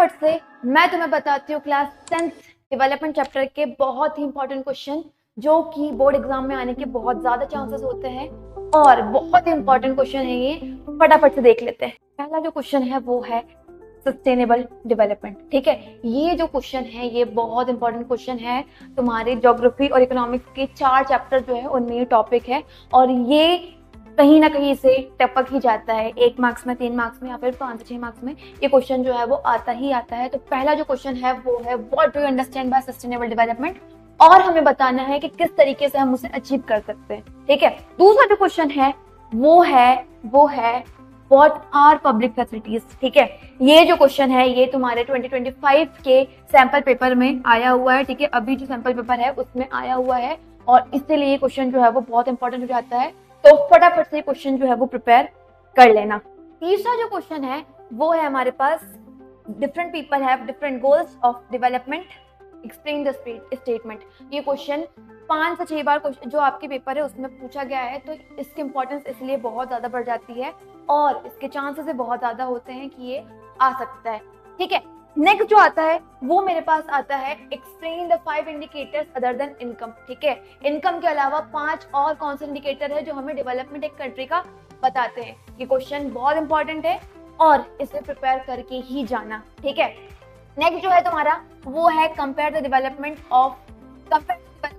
फटाफट से मैं तुम्हें बताती हूँ क्लास 10th डेवलपमेंट चैप्टर के बहुत ही इंपॉर्टेंट क्वेश्चन जो कि बोर्ड एग्जाम में आने के बहुत ज्यादा चांसेस होते हैं और बहुत ही इंपॉर्टेंट क्वेश्चन है ये। फटाफट से देख लेते हैं। पहला जो क्वेश्चन है वो है सस्टेनेबल डेवलपमेंट। ठीक है, ये जो क्वेश्चन है ये बहुत इंपॉर्टेंट क्वेश्चन है। तुम्हारे ज्योग्राफी और इकोनॉमिक्स के 4 चैप्टर जो है उनमें ये टॉपिक है और ये कहीं ना कहीं से टपक ही जाता है। 1 मार्क्स में, 3 मार्क्स में या फिर 5 से 6 मार्क्स में ये क्वेश्चन जो है वो आता ही आता है। तो पहला जो क्वेश्चन है वो है what do you understand by sustainable development, और हमें बताना है कि किस तरीके से हम उसे अचीव कर सकते हैं। ठीक है, दूसरा जो क्वेश्चन है वो है व्हाट आर पब्लिक फैसिलिटीज। ठीक है, ये जो क्वेश्चन है ये तुम्हारे 2025 के सैंपल पेपर में आया हुआ है। ठीक है, अभी जो सैंपल पेपर है उसमें आया हुआ है और इसलिए ये क्वेश्चन जो है वो बहुत इंपॉर्टेंट हो जाता है। तो फटाफट से क्वेश्चन जो है वो प्रिपेयर कर लेना। तीसरा जो क्वेश्चन है वो है हमारे पास different people have different goals of development, explain the statement. ये क्वेश्चन 5 से 6 बार जो आपके पेपर है उसमें पूछा गया है, तो इसकी इंपॉर्टेंस इसलिए बहुत ज्यादा बढ़ जाती है और इसके चांसेस बहुत ज्यादा होते हैं कि ये आ सकता है। ठीक है, नेक्स्ट जो आता है वो मेरे पास आता है explain the 5 indicators other than income. ठीक है, इनकम के अलावा 5 और कौन से इंडिकेटर है जो हमें डेवलपमेंट एक कंट्री का बताते हैं। ये क्वेश्चन बहुत इंपॉर्टेंट है और इसे प्रिपेयर करके ही जाना। ठीक है, नेक्स्ट जो है तुम्हारा वो है compare the development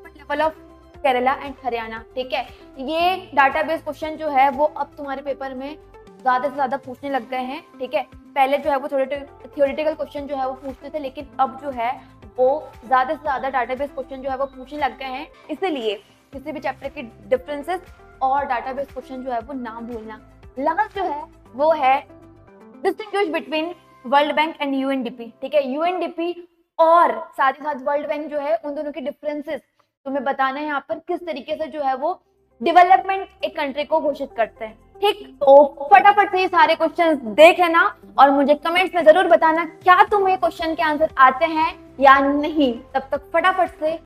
level of Kerala and Haryana. ठीक है, ये डाटाबेस क्वेश्चन जो है वो अब तुम्हारे पेपर में ज्यादा से ज्यादा पूछने लग गए हैं। ठीक है, पहले जो है वो थ्योरेटिकल क्वेश्चन जो है वो पूछते थे, लेकिन अब जो है वो ज्यादा से ज्यादा डाटाबेस क्वेश्चन जो है वो पूछने लग गए हैं। इसीलिए किसी भी चैप्टर की डिफरेंसेस और डाटाबेस क्वेश्चन जो है वो ना भूलना। लास्ट जो है वो है distinguish between world bank and UNDP. ठीक है, यूएनडीपी और साथ ही साथ वर्ल्ड बैंक जो है उन दोनों की डिफरेंसेस तुम्हें बताना है यहाँ पर, किस तरीके से जो है वो डेवलपमेंट एक कंट्री को घोषित करते हैं। ठीक, तो फटाफट से ये सारे क्वेश्चंस देख लेना और मुझे कमेंट्स में जरूर बताना क्या तुम्हें क्वेश्चन के आंसर आते हैं या नहीं। तब तक फटाफट से